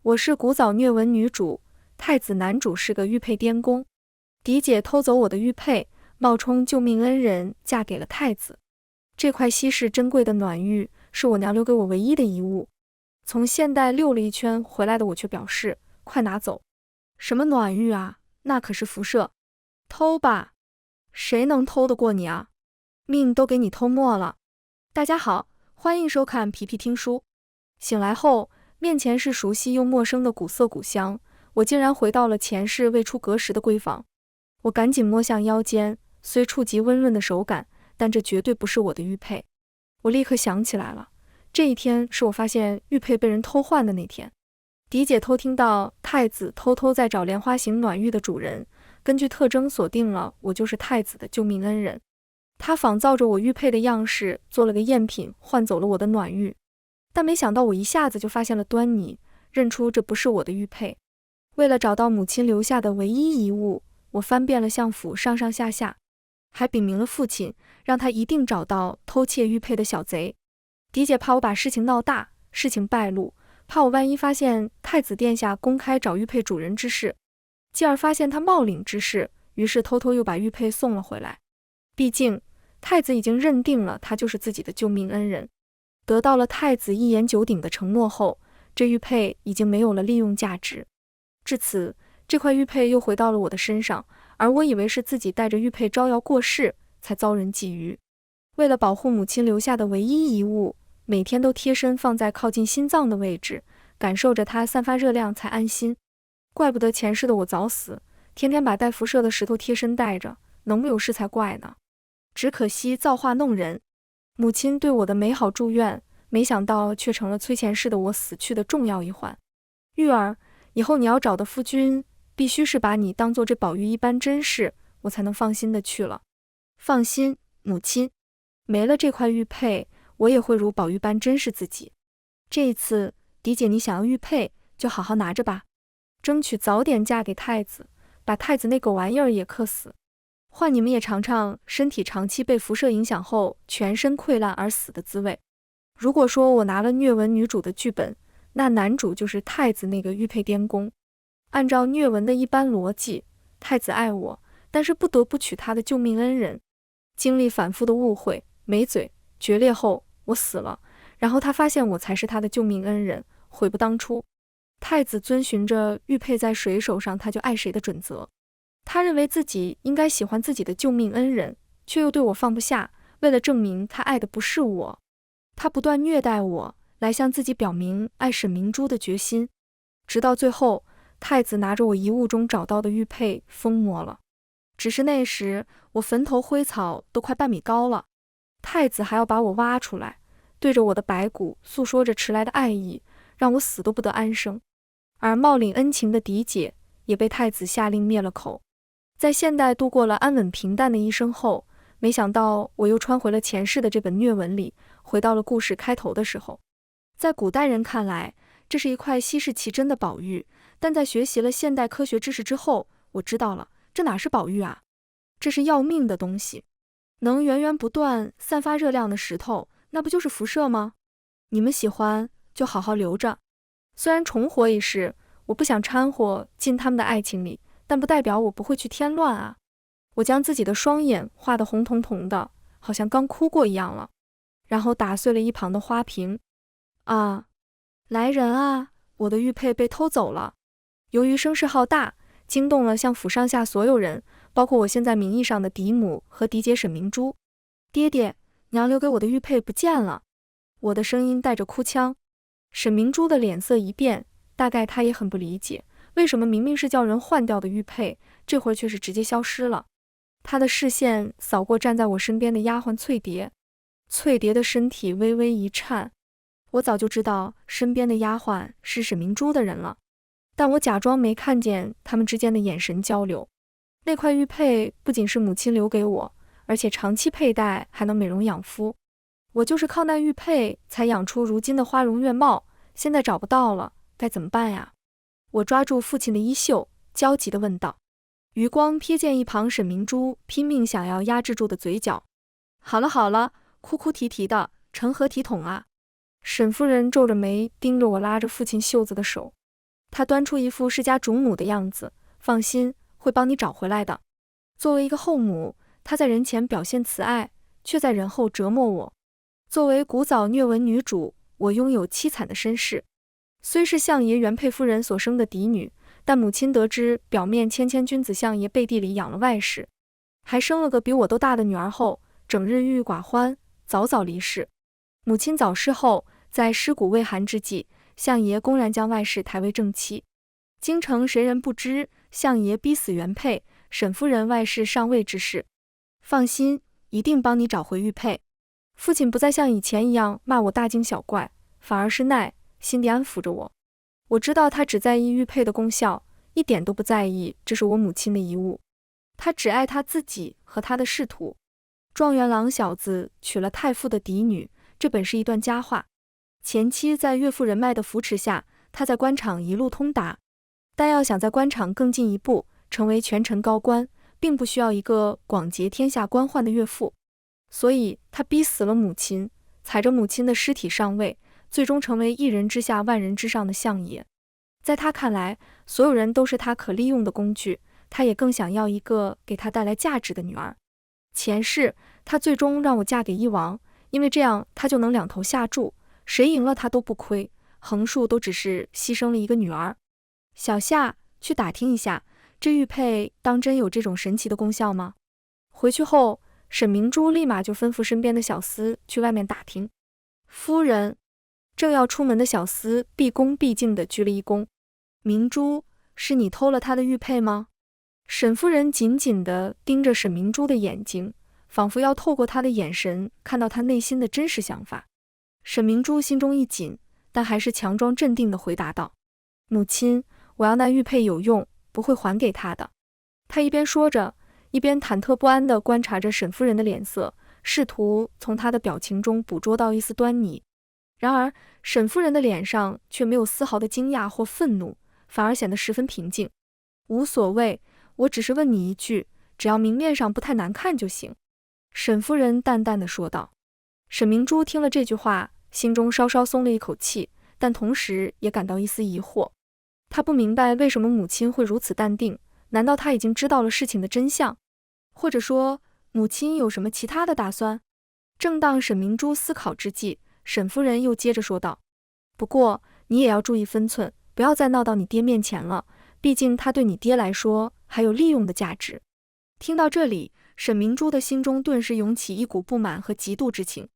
我是古早虐文女主，太子男主是个玉佩颠公。嫡姐偷走我的玉佩，冒充救命恩人嫁给了太子。这块稀世珍贵的暖玉是我娘留给我唯一的遗物。从现代溜了一圈回来的我却表示，快拿走。什么暖玉啊，那可是辐射。偷吧，谁能偷得过你啊？命都给你偷没了。大家好，欢迎收看皮皮听书。醒来后，面前是熟悉又陌生的古色古香，我竟然回到了前世未出阁时的闺房。我赶紧摸向腰间，虽触及温润的手感，但这绝对不是我的玉佩。我立刻想起来了，这一天是我发现玉佩被人偷换的那天。嫡姐偷听到太子偷偷在找莲花形暖玉的主人，根据特征锁定了我就是太子的救命恩人。他仿造着我玉佩的样式做了个赝品，换走了我的暖玉。但没想到我一下子就发现了端倪，认出这不是我的玉佩。为了找到母亲留下的唯一遗物，我翻遍了相府上上下下，还禀明了父亲，让他一定找到偷窃玉佩的小贼。嫡姐怕我把事情闹大，事情败露，怕我万一发现太子殿下公开找玉佩主人之事，继而发现他冒领之事，于是偷偷又把玉佩送了回来。毕竟太子已经认定了他就是自己的救命恩人。得到了太子一言九鼎的承诺后，这玉佩已经没有了利用价值。至此，这块玉佩又回到了我的身上，而我以为是自己带着玉佩招摇过市，才遭人觊觎。为了保护母亲留下的唯一遗物，每天都贴身放在靠近心脏的位置，感受着它散发热量才安心。怪不得前世的我早死，天天把带辐射的石头贴身带着，能不有事才怪呢。只可惜造化弄人，母亲对我的美好祝愿，没想到却成了催前世的我死去的重要一环。玉儿，以后你要找的夫君，必须是把你当做这宝玉一般珍视，我才能放心的去了。放心，母亲，没了这块玉佩，我也会如宝玉般珍视自己。这一次，嫡姐你想要玉佩，就好好拿着吧，争取早点嫁给太子，把太子那狗玩意儿也克死。换你们也尝尝身体长期被辐射影响后全身溃烂而死的滋味。如果说我拿了虐文女主的剧本，那男主就是太子那个玉佩颠公。按照虐文的一般逻辑，太子爱我，但是不得不娶他的救命恩人。经历反复的误会、没嘴、决裂后，我死了，然后他发现我才是他的救命恩人，悔不当初。太子遵循着玉佩在谁手上他就爱谁的准则。他认为自己应该喜欢自己的救命恩人，却又对我放不下。为了证明他爱的不是我，他不断虐待我，来向自己表明爱沈明珠的决心。直到最后，太子拿着我遗物中找到的玉佩疯魔了。只是那时我坟头灰草都快半米高了，太子还要把我挖出来，对着我的白骨诉说着迟来的爱意，让我死都不得安生。而冒领恩情的嫡姐也被太子下令灭了口。在现代度过了安稳平淡的一生后，没想到我又穿回了前世的这本虐文里，回到了故事开头的时候。在古代人看来，这是一块稀世奇珍的宝玉，但在学习了现代科学知识之后，我知道了，这哪是宝玉啊，这是要命的东西。能源源不断散发热量的石头，那不就是辐射吗？你们喜欢就好好留着。虽然重活一世，我不想掺和进他们的爱情里，但不代表我不会去添乱啊。我将自己的双眼画得红彤彤的，好像刚哭过一样了，然后打碎了一旁的花瓶。啊，来人啊，我的玉佩被偷走了。由于声势浩大，惊动了相府上下所有人，包括我现在名义上的嫡母和嫡姐沈明珠。爹爹，娘留给我的玉佩不见了。我的声音带着哭腔。沈明珠的脸色一变，大概她也很不理解，为什么明明是叫人换掉的玉佩，这会儿却是直接消失了。她的视线扫过站在我身边的丫鬟翠蝶，翠蝶的身体微微一颤。我早就知道身边的丫鬟是沈明珠的人了，但我假装没看见他们之间的眼神交流。那块玉佩不仅是母亲留给我，而且长期佩戴还能美容养肤。我就是靠那玉佩才养出如今的花容月貌，现在找不到了，该怎么办呀？我抓住父亲的衣袖，焦急地问道。余光瞥见一旁沈明珠拼命想要压制住的嘴角。好了好了，哭哭啼啼的，成何体统啊！沈夫人皱着眉盯着我拉着父亲袖子的手。他端出一副世家主母的样子，放心，会帮你找回来的。作为一个后母，她在人前表现慈爱，却在人后折磨我。作为古早虐文女主，我拥有凄惨的身世。虽是相爷原配夫人所生的嫡女，但母亲得知表面谦谦君子相爷背地里养了外室，还生了个比我都大的女儿后，整日郁郁寡欢，早早离世。母亲早逝后，在尸骨未寒之际，相爷公然将外室抬为正妻。京城谁人不知，相爷逼死原配，沈夫人外室上位之事。放心，一定帮你找回玉佩。父亲不再像以前一样骂我大惊小怪，反而是耐心地安抚着我。我知道他只在意玉佩的功效，一点都不在意这是我母亲的遗物。他只爱他自己和他的仕途。状元郎小子娶了太傅的嫡女，这本是一段佳话。前期在岳父人脉的扶持下，他在官场一路通达，但要想在官场更进一步，成为权臣高官，并不需要一个广结天下官宦的岳父。所以他逼死了母亲，踩着母亲的尸体上位，最终成为一人之下万人之上的相爷。在他看来，所有人都是他可利用的工具，他也更想要一个给他带来价值的女儿。前世他最终让我嫁给一王，因为这样他就能两头下注，谁赢了他都不亏，横竖都只是牺牲了一个女儿。小夏，去打听一下，这玉佩当真有这种神奇的功效吗？回去后，沈明珠立马就吩咐身边的小厮去外面打听。夫人，正要出门的小厮毕恭毕敬地鞠了一躬。明珠，是你偷了他的玉佩吗？沈夫人紧紧地盯着沈明珠的眼睛，仿佛要透过他的眼神看到他内心的真实想法。沈明珠心中一紧，但还是强装镇定地回答道：母亲，我要那玉佩有用，不会还给他的。他一边说着，一边忐忑不安地观察着沈夫人的脸色，试图从她的表情中捕捉到一丝端倪。然而沈夫人的脸上却没有丝毫的惊讶或愤怒，反而显得十分平静。无所谓，我只是问你一句，只要明面上不太难看就行。沈夫人淡淡地说道。沈明珠听了这句话，心中稍稍松了一口气，但同时也感到一丝疑惑。她不明白为什么母亲会如此淡定，难道她已经知道了事情的真相？或者说，母亲有什么其他的打算？正当沈明珠思考之际，沈夫人又接着说道：不过你也要注意分寸，不要再闹到你爹面前了，毕竟他对你爹来说还有利用的价值。听到这里，沈明珠的心中顿时涌起一股不满和嫉妒之情。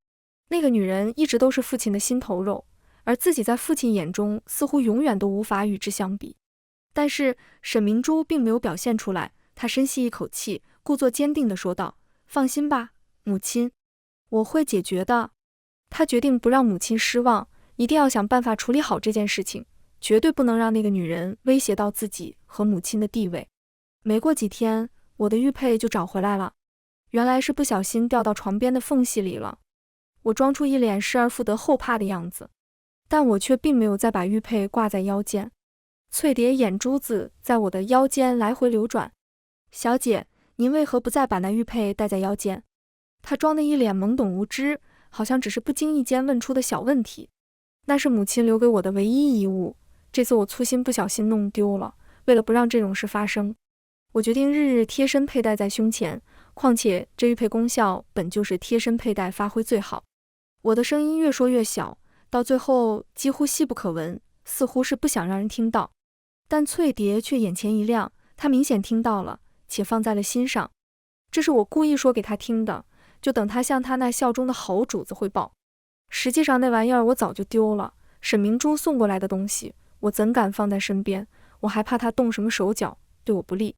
那个女人一直都是父亲的心头肉，而自己在父亲眼中似乎永远都无法与之相比。但是沈明珠并没有表现出来，她深吸一口气，故作坚定地说道：放心吧，母亲，我会解决的。她决定不让母亲失望，一定要想办法处理好这件事情，绝对不能让那个女人威胁到自己和母亲的地位。没过几天，我的玉佩就找回来了，原来是不小心掉到床边的缝隙里了。我装出一脸失而复得后怕的样子，但我却并没有再把玉佩挂在腰间。翠蝶眼珠子在我的腰间来回流转。小姐，您为何不再把那玉佩戴在腰间？她装的一脸懵懂无知，好像只是不经意间问出的小问题。那是母亲留给我的唯一遗物，这次我粗心不小心弄丢了，为了不让这种事发生，我决定日日贴身佩戴在胸前，况且这玉佩功效本就是贴身佩戴发挥最好。我的声音越说越小，到最后几乎细不可闻，似乎是不想让人听到。但翠蝶却眼前一亮，她明显听到了，且放在了心上。这是我故意说给她听的，就等她向她那效忠的好主子汇报。实际上那玩意儿我早就丢了，沈明珠送过来的东西，我怎敢放在身边？我还怕她动什么手脚，对我不利。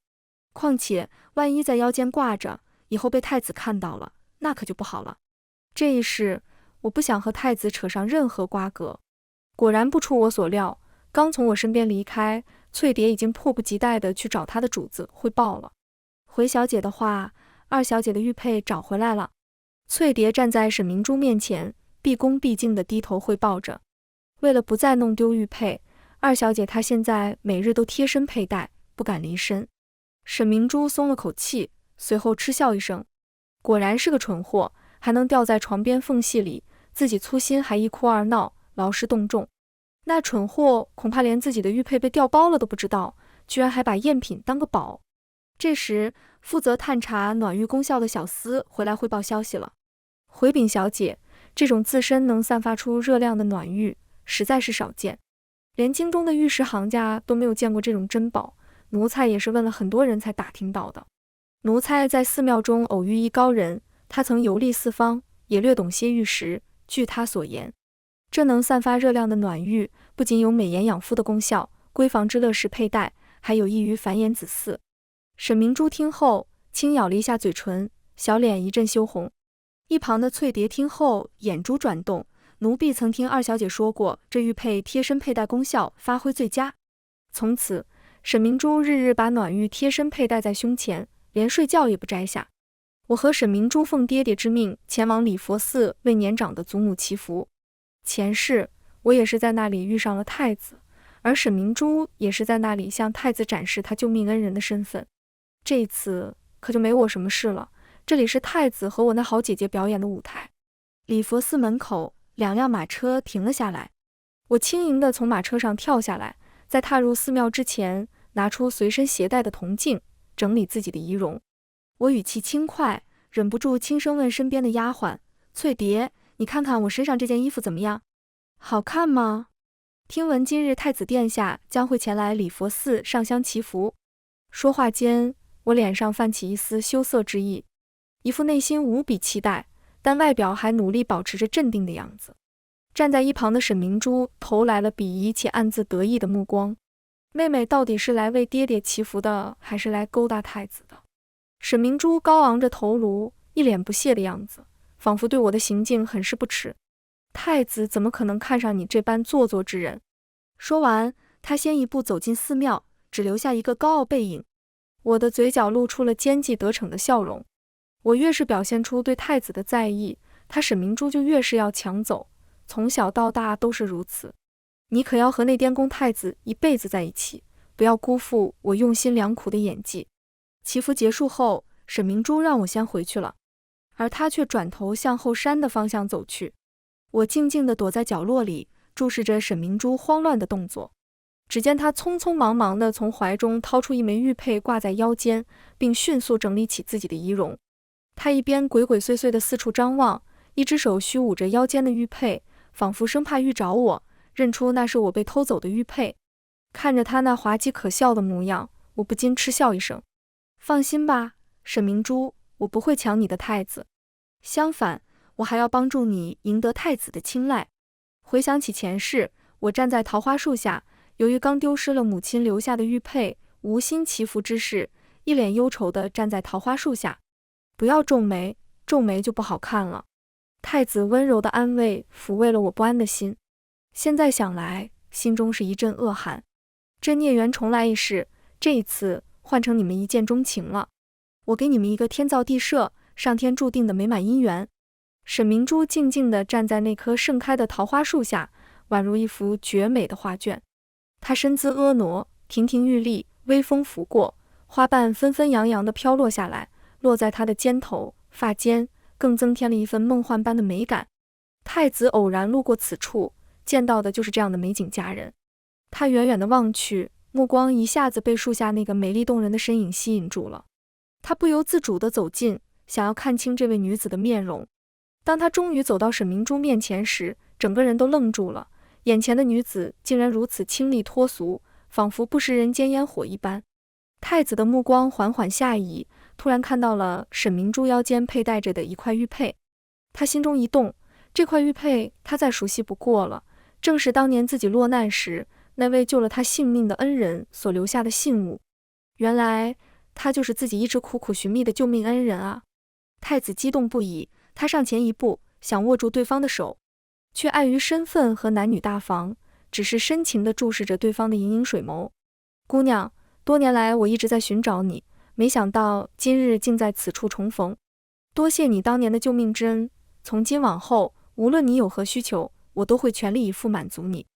况且万一在腰间挂着，以后被太子看到了，那可就不好了。这一事，我不想和太子扯上任何瓜葛。果然不出我所料，刚从我身边离开，翠蝶已经迫不及待地去找她的主子汇报了。回小姐的话，二小姐的玉佩找回来了。翠蝶站在沈明珠面前，毕恭毕敬地低头汇报着。为了不再弄丢玉佩，二小姐她现在每日都贴身佩戴，不敢离身。沈明珠松了口气，随后嗤笑一声，果然是个蠢货，还能掉在床边缝隙里，自己粗心还一哭二闹，劳师动众。那蠢货恐怕连自己的玉佩被调包了都不知道，居然还把赝品当个宝。这时，负责探查暖玉功效的小厮回来汇报消息了。回禀小姐，这种自身能散发出热量的暖玉实在是少见，连京中的玉石行家都没有见过这种珍宝，奴才也是问了很多人才打听到的。奴才在寺庙中偶遇一高人，他曾游历四方，也略懂些玉石。据他所言，这能散发热量的暖玉不仅有美颜养肤的功效，闺房之乐时佩戴，还有益于繁衍子嗣。沈明珠听后轻咬了一下嘴唇，小脸一阵羞红。一旁的翠蝶听后眼珠转动，奴婢曾听二小姐说过，这玉佩贴身佩戴功效发挥最佳。从此，沈明珠日日把暖玉贴身佩戴在胸前，连睡觉也不摘下。我和沈明珠奉爹爹之命前往礼佛寺为年长的祖母祈福。前世我也是在那里遇上了太子，而沈明珠也是在那里向太子展示他救命恩人的身份。这一次可就没我什么事了，这里是太子和我那好姐姐表演的舞台。礼佛寺门口2辆马车停了下来，我轻盈地从马车上跳下来，在踏入寺庙之前拿出随身携带的铜镜，整理自己的仪容。我语气轻快，忍不住轻声问身边的丫鬟翠蝶，你看看我身上这件衣服怎么样？好看吗？听闻今日太子殿下将会前来礼佛寺上香祈福。说话间，我脸上泛起一丝羞涩之意，一副内心无比期待，但外表还努力保持着镇定的样子。站在一旁的沈明珠投来了比一切暗自得意的目光。妹妹到底是来为爹爹祈福的，还是来勾搭太子的？沈明珠高昂着头颅，一脸不屑的样子，仿佛对我的行径很是不耻。太子怎么可能看上你这般做作之人？说完，他先一步走进寺庙，只留下一个高傲背影。我的嘴角露出了奸计得逞的笑容。我越是表现出对太子的在意，他沈明珠就越是要抢走，从小到大都是如此。你可要和那颠公太子一辈子在一起，不要辜负我用心良苦的演技。祈福结束后，沈明珠让我先回去了，而他却转头向后山的方向走去。我静静地躲在角落里，注视着沈明珠慌乱的动作。只见他匆匆忙忙地从怀中掏出一枚玉佩挂在腰间，并迅速整理起自己的仪容。他一边鬼鬼祟祟地四处张望，一只手虚捂着腰间的玉佩，仿佛生怕遇着我，认出那是我被偷走的玉佩。看着他那滑稽可笑的模样，我不禁嗤笑一声。放心吧，沈明珠，我不会抢你的太子，相反，我还要帮助你赢得太子的青睐。回想起前世，我站在桃花树下，由于刚丢失了母亲留下的玉佩，无心祈福之事，一脸忧愁地站在桃花树下。不要皱眉，皱眉就不好看了。太子温柔的安慰抚慰了我不安的心。现在想来，心中是一阵恶寒。这孽缘重来一世，这一次换成你们一见钟情了，我给你们一个天造地设、上天注定的美满姻缘。沈明珠静静地站在那棵盛开的桃花树下，宛如一幅绝美的画卷。她身姿婀娜，亭亭玉立，微风拂过，花瓣纷纷扬扬地飘落下来，落在她的肩头、发间，更增添了一份梦幻般的美感。太子偶然路过此处，见到的就是这样的美景佳人。他远远地望去，目光一下子被树下那个美丽动人的身影吸引住了。他不由自主地走近，想要看清这位女子的面容。当他终于走到沈明珠面前时，整个人都愣住了。眼前的女子竟然如此清丽脱俗，仿佛不食人间烟火一般。太子的目光缓缓下移，突然看到了沈明珠腰间佩戴着的一块玉佩。他心中一动，这块玉佩他再熟悉不过了，正是当年自己落难时那位救了他性命的恩人所留下的信物。原来他就是自己一直苦苦寻觅的救命恩人啊！太子激动不已，他上前一步，想握住对方的手，却碍于身份和男女大防，只是深情地注视着对方的盈盈水眸。姑娘，多年来我一直在寻找你，没想到今日竟在此处重逢。多谢你当年的救命之恩，从今往后，无论你有何需求，我都会全力以赴满足你。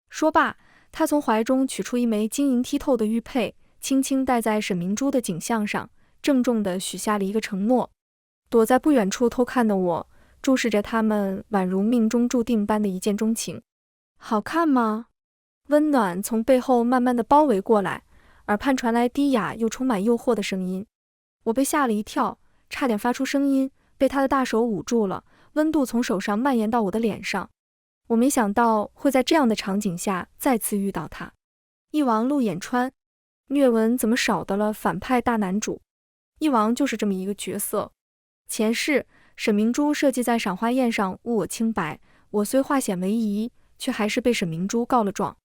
说罢，他从怀中取出一枚晶莹剔透的玉佩，轻轻戴在沈明珠的颈项上，郑重地许下了一个承诺。躲在不远处偷看的我，注视着他们宛如命中注定般的一见钟情。好看吗？温暖从背后慢慢的包围过来，耳畔传来低哑又充满诱惑的声音。我被吓了一跳，差点发出声音，被他的大手捂住了，温度从手上蔓延到我的脸上。我没想到会在这样的场景下再次遇到他。一王陆衍川，虐文怎么少的了反派大男主？一王就是这么一个角色。前世沈明珠设计在赏花宴上污我清白，我虽化险为夷，却还是被沈明珠告了状。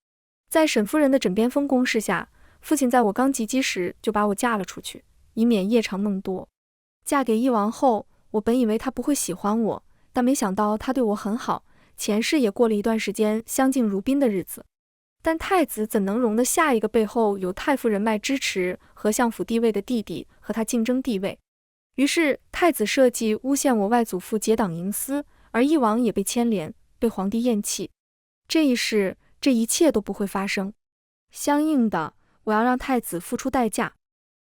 在沈夫人的枕边风攻势下，父亲在我刚及笄时就把我嫁了出去，以免夜长梦多。嫁给一王后，我本以为他不会喜欢我，但没想到他对我很好，前世也过了一段时间相敬如宾的日子。但太子怎能容得下一个背后有太傅人脉支持和相府地位的弟弟和他竞争地位？于是太子设计诬陷我外祖父结党营私，而一王也被牵连，被皇帝厌弃。这一世，这一切都不会发生。相应的，我要让太子付出代价。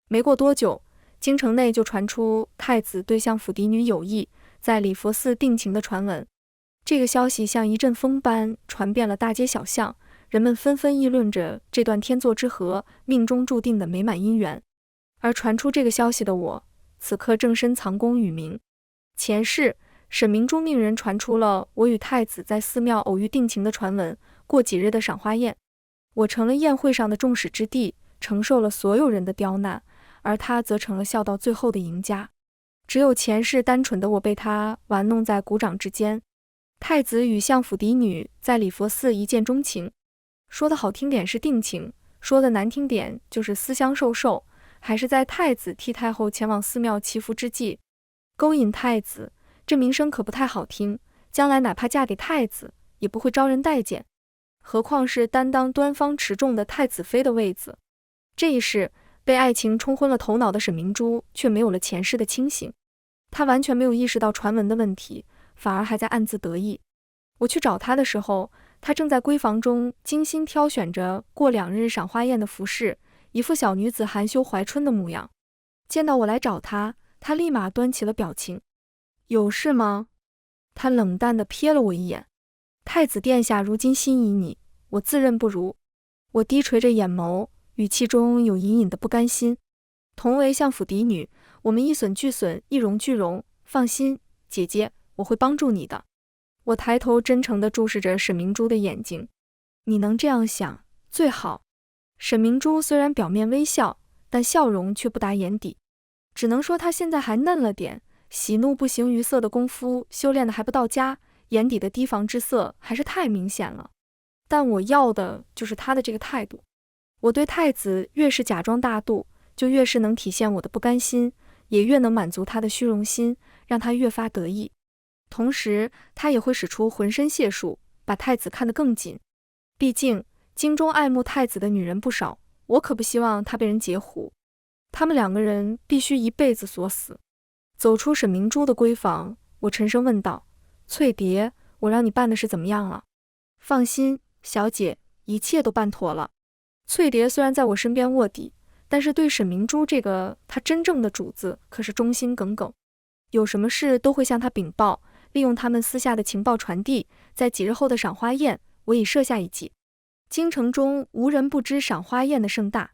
没过多久，京城内就传出太子对相府嫡女有意，在礼佛寺定情的传闻。这个消息像一阵风般传遍了大街小巷，人们纷纷议论着这段天作之合、命中注定的美满姻缘。而传出这个消息的我，此刻正身藏功与名。前世，沈明珠命人传出了我与太子在寺庙偶遇定情的传闻。过几日的赏花宴，我成了宴会上的众矢之的，承受了所有人的刁难，而他则成了笑到最后的赢家。只有前世单纯的我被他玩弄在股掌之间。太子与相府嫡女在礼佛寺一见钟情，说的好听点是定情，说的难听点就是私相授受，还是在太子替太后前往寺庙祈福之际勾引太子，这名声可不太好听，将来哪怕嫁给太子也不会招人待见，何况是担当端方持重的太子妃的位子。这一世被爱情冲昏了头脑的沈明珠却没有了前世的清醒，她完全没有意识到传闻的问题，反而还在暗自得意。我去找她的时候，她正在闺房中精心挑选着过2日赏花宴的服饰，一副小女子含羞怀春的模样。见到我来找她，她立马端起了表情。有事吗？她冷淡地瞥了我一眼。太子殿下如今心仪你，我自认不如。我低垂着眼眸，语气中有隐隐的不甘心。同为相府嫡女，我们一损俱损，一荣俱荣。放心，姐姐，我会帮助你的。我抬头真诚地注视着沈明珠的眼睛。你能这样想，最好。沈明珠虽然表面微笑，但笑容却不达眼底。只能说她现在还嫩了点，喜怒不形于色的功夫修炼的还不到家，眼底的提防之色还是太明显了。但我要的就是她的这个态度。我对太子越是假装大度，就越是能体现我的不甘心，也越能满足他的虚荣心，让他越发得意。同时他也会使出浑身解数，把太子看得更紧。毕竟京中爱慕太子的女人不少，我可不希望他被人截胡。他们2个人必须一辈子锁死。走出沈明珠的闺房，我沉声问道：翠蝶，我让你办的事怎么样了？放心，小姐，一切都办妥了。翠蝶虽然在我身边卧底，但是对沈明珠这个她真正的主子可是忠心耿耿，有什么事都会向她禀报，利用他们私下的情报传递。在几日后的赏花宴，我已设下一计。京城中无人不知赏花宴的盛大。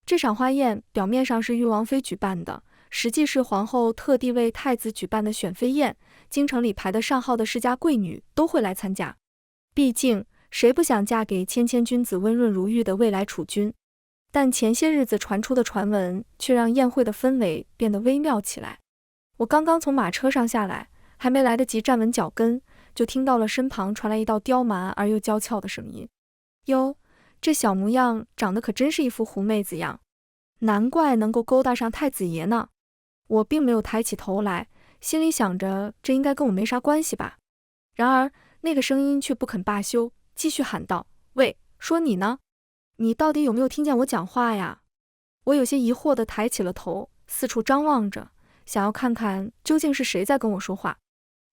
这赏花宴表面上是玉王妃举办的，实际是皇后特地为太子举办的选妃宴，京城里排得上号的世家贵女都会来参加。毕竟谁不想嫁给谦谦君子温润如玉的未来储君？但前些日子传出的传闻却让宴会的氛围变得微妙起来。我刚刚从马车上下来，还没来得及站稳脚跟，就听到了身旁传来一道刁蛮而又娇俏的声音：哟，这小模样长得可真是一副狐妹子样，难怪能够勾搭上太子爷呢。我并没有抬起头来，心里想着这应该跟我没啥关系吧。然而那个声音却不肯罢休，继续喊道：喂，说你呢？你到底有没有听见我讲话呀？我有些疑惑地抬起了头，四处张望着，想要看看究竟是谁在跟我说话。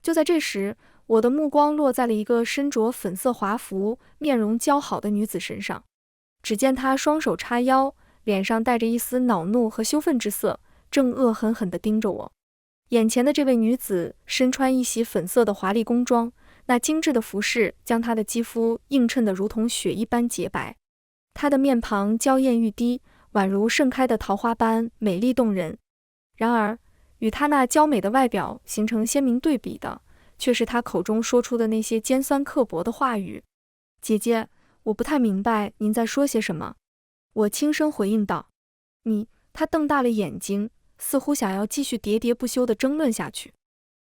就在这时，我的目光落在了一个身着粉色华服、面容姣好的女子身上。只见她双手叉腰，脸上带着一丝恼怒和羞愤之色，正恶狠狠地盯着我。眼前的这位女子身穿一袭粉色的华丽宫装，那精致的服饰将她的肌肤映衬得如同雪一般洁白。她的面庞娇艳欲滴，宛如盛开的桃花般美丽动人。然而，与她那娇美的外表形成鲜明对比的，却是她口中说出的那些尖酸刻薄的话语。姐姐，我不太明白您在说些什么。我轻声回应道。她瞪大了眼睛，似乎想要继续喋喋不休地争论下去。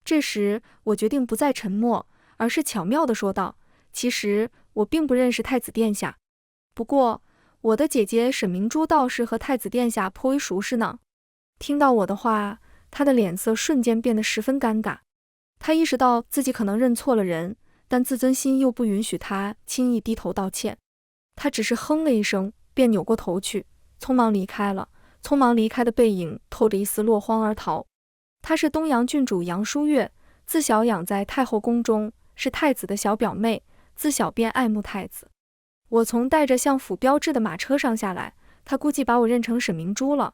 这时，我决定不再沉默，而是巧妙地说道：其实我并不认识太子殿下，不过我的姐姐沈明珠倒是和太子殿下颇为熟识呢。听到我的话，她的脸色瞬间变得十分尴尬。她意识到自己可能认错了人，但自尊心又不允许她轻易低头道歉。她只是哼了一声，便扭过头去，匆忙离开了。匆忙离开的背影透着一丝落荒而逃。她是东阳郡主杨淑月，自小养在太后宫中，是太子的小表妹，自小便爱慕太子。我从带着相府标志的马车上下来，她估计把我认成沈明珠了。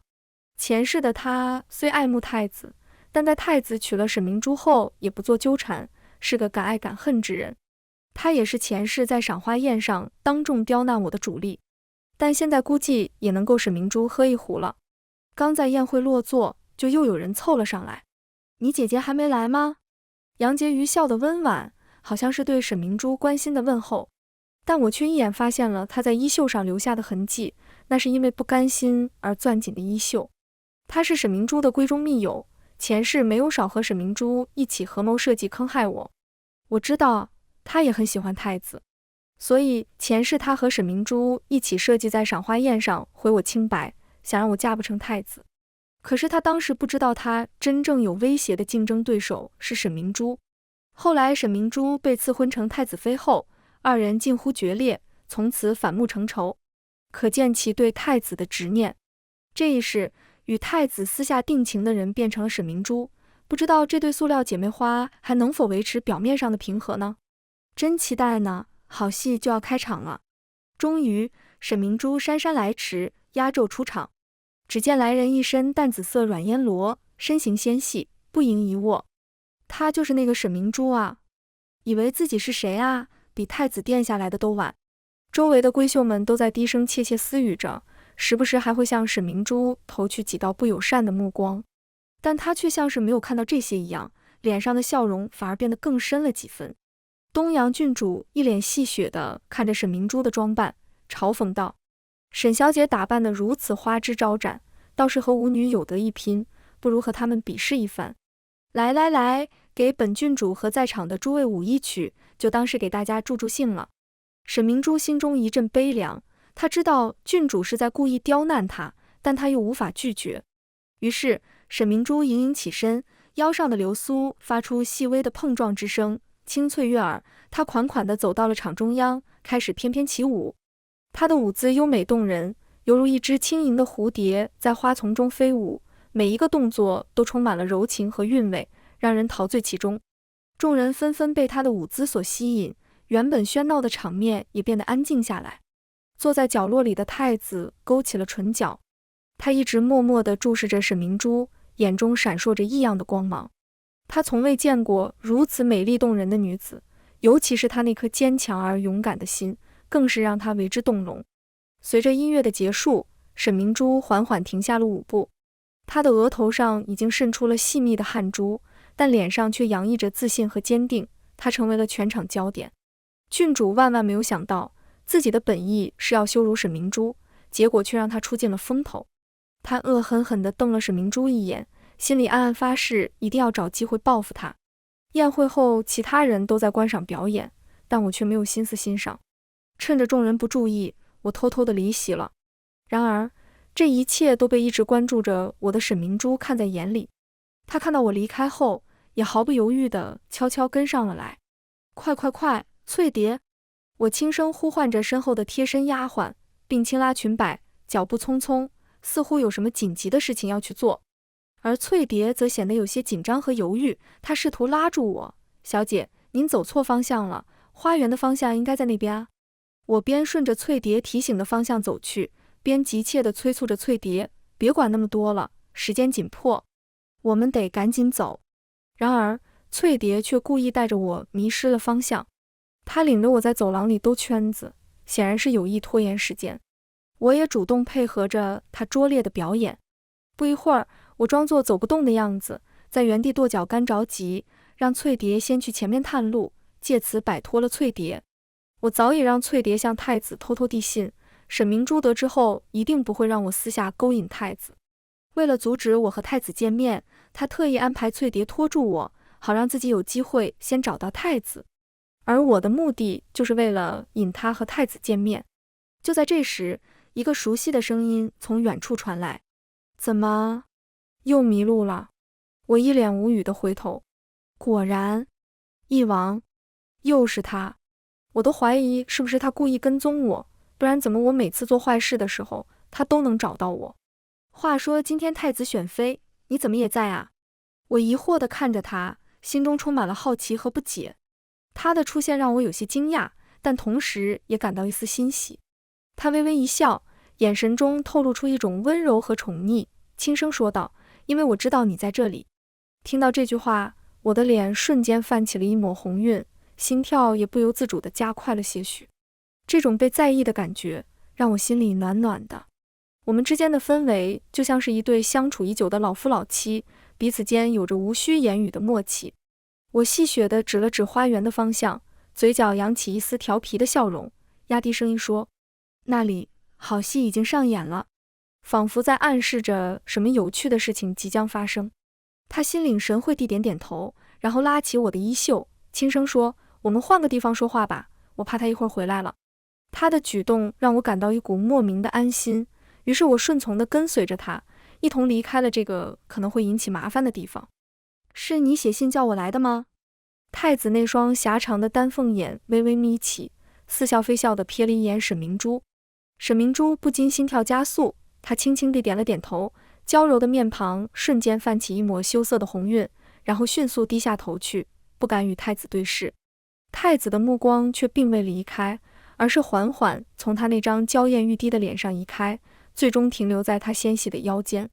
前世的她虽爱慕太子，但在太子娶了沈明珠后也不做纠缠，是个敢爱敢恨之人。她也是前世在赏花宴上当众刁难我的主力，但现在估计也能够沈明珠喝一壶了。刚在宴会落座，就又有人凑了上来。你姐姐还没来吗？杨婕妤笑得温婉，好像是对沈明珠关心的问候，但我却一眼发现了她在衣袖上留下的痕迹，那是因为不甘心而攥紧的衣袖。她是沈明珠的闺中密友，前世没有少和沈明珠一起合谋设计坑害我。我知道她也很喜欢太子，所以前世她和沈明珠一起设计在赏花宴上毁我清白，想让我嫁不成太子。可是他当时不知道，他真正有威胁的竞争对手是沈明珠。后来沈明珠被赐婚成太子妃后，二人近乎决裂，从此反目成仇，可见其对太子的执念。这一世，与太子私下定情的人变成了沈明珠，不知道这对塑料姐妹花还能否维持表面上的平和呢？真期待呢，好戏就要开场了。终于，沈明珠姗姗来迟，压轴出场。只见来人一身淡紫色软烟罗，身形纤细，不盈一握。她就是那个沈明珠啊！以为自己是谁啊？比太子殿下来的都晚。周围的闺秀们都在低声窃窃私语着，时不时还会向沈明珠投去几道不友善的目光，但她却像是没有看到这些一样，脸上的笑容反而变得更深了几分。东阳郡主一脸戏谑地看着沈明珠的装扮，嘲讽道：沈小姐打扮得如此花枝招展，倒是和舞女有得一拼，不如和她们比试一番。来来来，给本郡主和在场的诸位舞一曲，就当是给大家助助兴了。沈明珠心中一阵悲凉，她知道郡主是在故意刁难她，但她又无法拒绝。于是沈明珠盈盈起身，腰上的流苏发出细微的碰撞之声，清脆悦耳。她款款地走到了场中央，开始翩翩起舞。她的舞姿优美动人，犹如一只轻盈的蝴蝶在花丛中飞舞，每一个动作都充满了柔情和韵味，让人陶醉其中。众人纷纷被她的舞姿所吸引，原本喧闹的场面也变得安静下来。坐在角落里的太子勾起了唇角，他一直默默地注视着沈明珠，眼中闪烁着异样的光芒。他从未见过如此美丽动人的女子，尤其是她那颗坚强而勇敢的心，更是让他为之动容。随着音乐的结束，沈明珠缓缓停下了舞步，她的额头上已经渗出了细密的汗珠，但脸上却洋溢着自信和坚定，她成为了全场焦点。郡主万万没有想到，自己的本意是要羞辱沈明珠，结果却让她出尽了风头。她恶狠狠地瞪了沈明珠一眼，心里暗暗发誓一定要找机会报复她。宴会后，其他人都在观赏表演，但我却没有心思欣赏。趁着众人不注意，我偷偷地离席了。然而，这一切都被一直关注着我的沈明珠看在眼里。她看到我离开后，也毫不犹豫地悄悄跟上了来。快快快，翠蝶！我轻声呼唤着身后的贴身丫鬟，并轻拉裙摆，脚步匆匆，似乎有什么紧急的事情要去做。而翠蝶则显得有些紧张和犹豫，她试图拉住我：小姐，您走错方向了，花园的方向应该在那边啊。我边顺着翠蝶提醒的方向走去，边急切地催促着翠蝶：别管那么多了，时间紧迫，我们得赶紧走。然而翠蝶却故意带着我迷失了方向。她领着我在走廊里兜圈子，显然是有意拖延时间。我也主动配合着她拙劣的表演。不一会儿，我装作走不动的样子，在原地跺脚干着急，让翠蝶先去前面探路，借此摆脱了翠蝶。我早已让翠蝶向太子偷偷递信，沈明珠得知后一定不会让我私下勾引太子。为了阻止我和太子见面，他特意安排翠蝶拖住我，好让自己有机会先找到太子。而我的目的就是为了引他和太子见面。就在这时，一个熟悉的声音从远处传来：“怎么，又迷路了？”我一脸无语地回头，果然，翼王，又是他。我都怀疑是不是他故意跟踪我，不然怎么我每次做坏事的时候，他都能找到我。话说今天太子选妃，你怎么也在啊？我疑惑地看着他，心中充满了好奇和不解。他的出现让我有些惊讶，但同时也感到一丝欣喜。他微微一笑，眼神中透露出一种温柔和宠溺，轻声说道：“因为我知道你在这里。”听到这句话，我的脸瞬间泛起了一抹红晕，心跳也不由自主地加快了些许。这种被在意的感觉让我心里暖暖的。我们之间的氛围就像是一对相处已久的老夫老妻，彼此间有着无需言语的默契。我戏谑地指了指花园的方向，嘴角扬起一丝调皮的笑容，压低声音说：“那里，好戏已经上演了。”仿佛在暗示着什么有趣的事情即将发生。他心领神会地点点头，然后拉起我的衣袖，轻声说：“我们换个地方说话吧，我怕他一会儿回来了。”他的举动让我感到一股莫名的安心，于是我顺从地跟随着他，一同离开了这个可能会引起麻烦的地方。“是你写信叫我来的吗？”太子那双狭长的丹凤眼微微眯起，似笑非笑地瞥了一眼沈明珠。沈明珠不禁心跳加速，她轻轻地点了点头，娇柔的面庞瞬间泛起一抹羞涩的红晕，然后迅速低下头去，不敢与太子对视。太子的目光却并未离开，而是缓缓从他那张娇艳欲滴的脸上移开，最终停留在他纤细的腰间。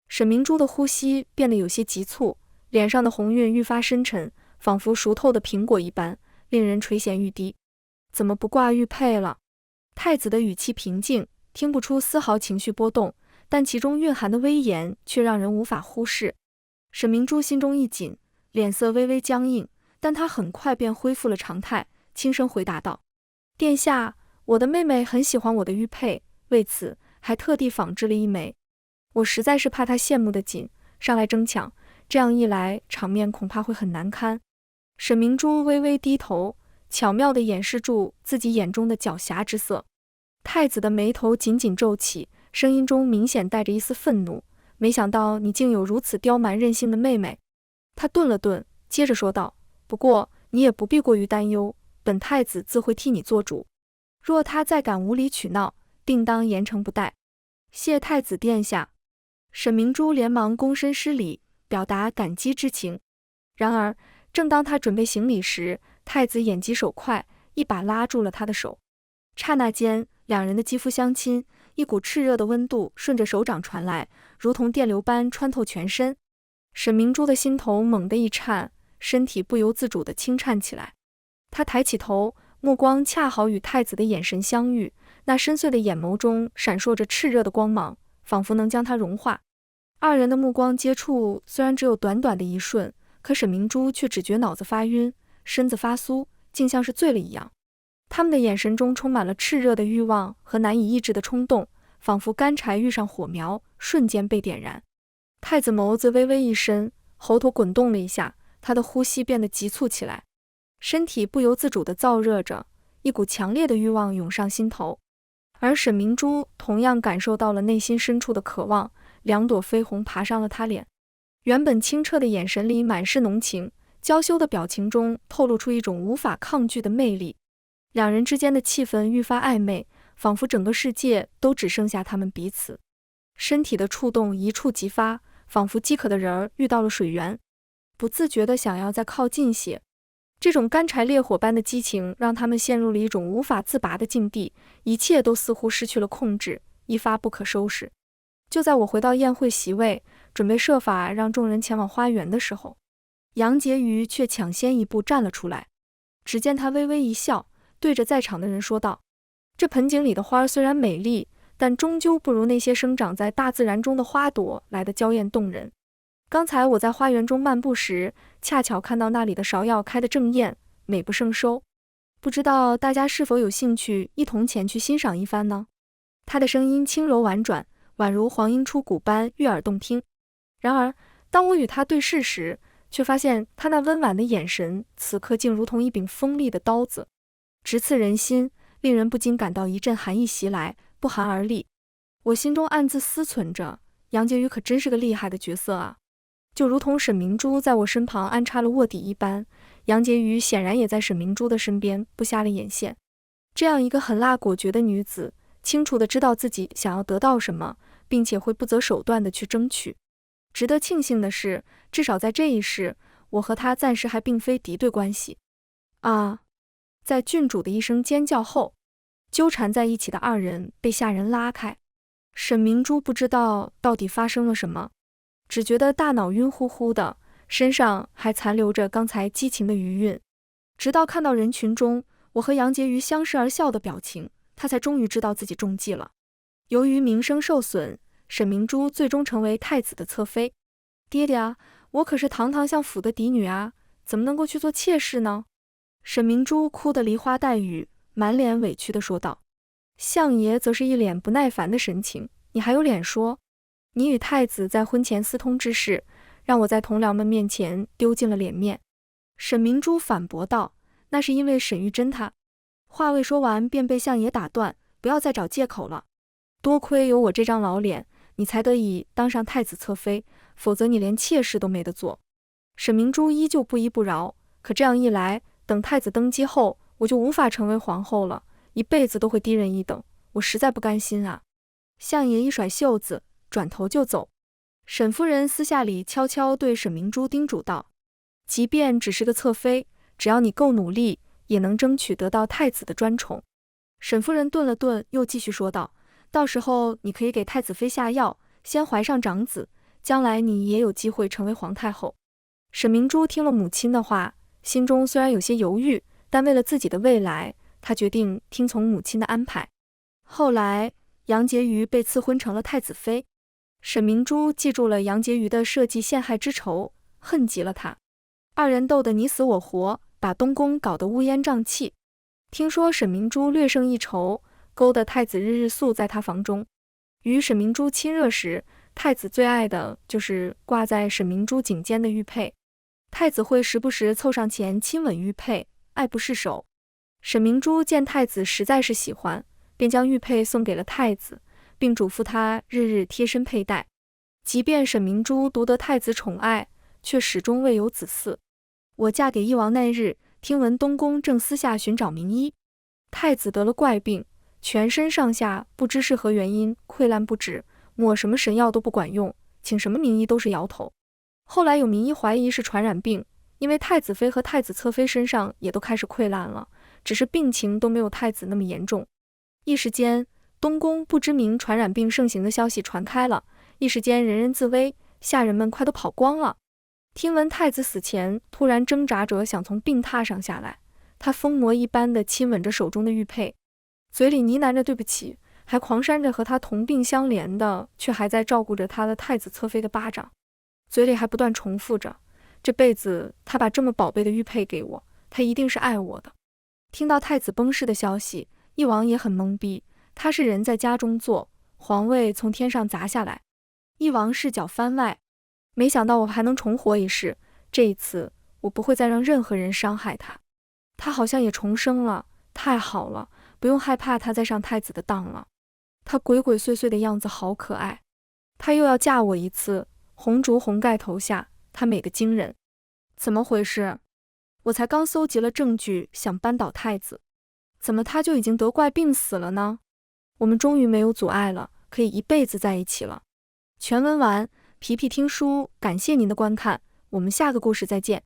沈明珠的呼吸变得有些急促，脸上的红晕愈发深沉，仿佛熟透的苹果一般，令人垂涎欲滴。“怎么不挂玉佩了？”太子的语气平静，听不出丝毫情绪波动，但其中蕴含的威严却让人无法忽视。沈明珠心中一紧，脸色微微僵硬，但她很快便恢复了常态，轻声回答道：“殿下，我的妹妹很喜欢我的玉佩，为此还特地仿制了一枚。我实在是怕她羡慕的紧，上来争抢，这样一来场面恐怕会很难堪。”沈明珠微微低头，巧妙地掩饰住自己眼中的狡黠之色。太子的眉头紧紧皱起，声音中明显带着一丝愤怒：“没想到你竟有如此刁蛮任性的妹妹。”他顿了顿，接着说道：“不过你也不必过于担忧，本太子自会替你做主。若他再敢无理取闹，定当严惩不贷。”“谢太子殿下。”沈明珠连忙躬身施礼，表达感激之情。然而正当他准备行礼时，太子眼疾手快，一把拉住了他的手。刹那间，两人的肌肤相亲，一股炽热的温度顺着手掌传来，如同电流般穿透全身。沈明珠的心头猛地一颤，身体不由自主地轻颤起来。他抬起头，目光恰好与太子的眼神相遇，那深邃的眼眸中闪烁着炽热的光芒，仿佛能将他融化。二人的目光接触虽然只有短短的一瞬，可沈明珠却只觉脑子发晕，身子发酥，竟像是醉了一样。他们的眼神中充满了炽热的欲望和难以抑制的冲动，仿佛干柴遇上火苗，瞬间被点燃。太子眸子微微一深，喉头滚动了一下，他的呼吸变得急促起来，身体不由自主地燥热着，一股强烈的欲望涌上心头。而沈明珠同样感受到了内心深处的渴望，两朵绯红爬上了他脸。原本清澈的眼神里满是浓情，娇羞的表情中透露出一种无法抗拒的魅力。两人之间的气氛愈发暧昧，仿佛整个世界都只剩下他们彼此。身体的触动一触即发，仿佛饥渴的人儿遇到了水源，不自觉地想要再靠近些。这种干柴烈火般的激情让他们陷入了一种无法自拔的境地，一切都似乎失去了控制，一发不可收拾。就在我回到宴会席位，准备设法让众人前往花园的时候，杨婕妤却抢先一步站了出来。只见她微微一笑，对着在场的人说道：这盆景里的花虽然美丽，但终究不如那些生长在大自然中的花朵来得娇艳动人。刚才我在花园中漫步时，恰巧看到那里的芍药开得正艳，美不胜收。不知道大家是否有兴趣一同前去欣赏一番呢？他的声音轻柔婉转，宛如黄莺出谷般悦耳动听。然而，当我与他对视时，却发现他那温婉的眼神，此刻竟如同一柄锋利的刀子，直刺人心，令人不禁感到一阵寒意袭来，不寒而栗。我心中暗自思忖着，杨婕妤可真是个厉害的角色啊！就如同沈明珠在我身旁安插了卧底一般，杨婕妤显然也在沈明珠的身边布下了眼线。这样一个狠辣果决的女子，清楚地知道自己想要得到什么，并且会不择手段地去争取。值得庆幸的是，至少在这一世，我和她暂时还并非敌对关系。啊！在郡主的一声尖叫后，纠缠在一起的二人被下人拉开。沈明珠不知道到底发生了什么，只觉得大脑晕乎乎的，身上还残留着刚才激情的余韵。直到看到人群中我和杨婕妤相视而笑的表情，他才终于知道自己中计了。由于名声受损，沈明珠最终成为太子的侧妃。爹爹啊，我可是堂堂相府的嫡女啊，怎么能够去做妾室呢？沈明珠哭得梨花带雨，满脸委屈地说道。相爷则是一脸不耐烦的神情，你还有脸说？你与太子在婚前私通之事，让我在同僚们面前丢尽了脸面。沈明珠反驳道，那是因为沈玉珍她……话未说完便被相爷打断，不要再找借口了。多亏有我这张老脸，你才得以当上太子侧妃，否则你连妾室都没得做。沈明珠依旧不依不饶，可这样一来，等太子登基后，我就无法成为皇后了，一辈子都会低人一等，我实在不甘心啊。相爷一甩袖子，转头就走。沈夫人私下里悄悄对沈明珠叮嘱道，即便只是个侧妃，只要你够努力，也能争取得到太子的专宠。沈夫人顿了顿，又继续说道，到时候你可以给太子妃下药，先怀上长子，将来你也有机会成为皇太后。沈明珠听了母亲的话，心中虽然有些犹豫，但为了自己的未来，她决定听从母亲的安排。后来杨婕妤被赐婚成了太子妃，沈明珠记住了杨婕妤的设计陷害之仇，恨极了她。二人斗得你死我活，把东宫搞得乌烟瘴气。听说沈明珠略胜一筹，勾得太子日日宿在她房中。与沈明珠亲热时，太子最爱的就是挂在沈明珠颈间的玉佩。太子会时不时凑上前亲吻玉佩，爱不释手。沈明珠见太子实在是喜欢，便将玉佩送给了太子，并嘱咐他日日贴身佩戴。即便沈明珠独得太子宠爱，却始终未有子嗣。我嫁给义王那日，听闻东宫正私下寻找名医，太子得了怪病，全身上下不知是何原因溃烂不止，抹什么神药都不管用，请什么名医都是摇头。后来有名医怀疑是传染病，因为太子妃和太子侧妃身上也都开始溃烂了，只是病情都没有太子那么严重。一时间，东宫不知名传染病盛行的消息传开了，一时间人人自危，下人们快都跑光了。听闻太子死前突然挣扎着想从病榻上下来，他疯魔一般的亲吻着手中的玉佩，嘴里呢喃着对不起，还狂扇着和他同病相怜的却还在照顾着他的太子侧妃的巴掌，嘴里还不断重复着，这辈子他把这么宝贝的玉佩给我，他一定是爱我的。听到太子崩逝的消息，义王也很懵逼，他是人在家中坐，皇位从天上砸下来。义王视角番外，没想到我还能重活一世，这一次我不会再让任何人伤害他。他好像也重生了，太好了，不用害怕他再上太子的当了。他鬼鬼祟祟的样子好可爱。他又要嫁我一次，红烛红盖头下，他美得惊人。怎么回事？我才刚搜集了证据，想扳倒太子，怎么他就已经得怪病死了呢？我们终于没有阻碍了，可以一辈子在一起了。全文完，皮皮听书，感谢您的观看，我们下个故事再见。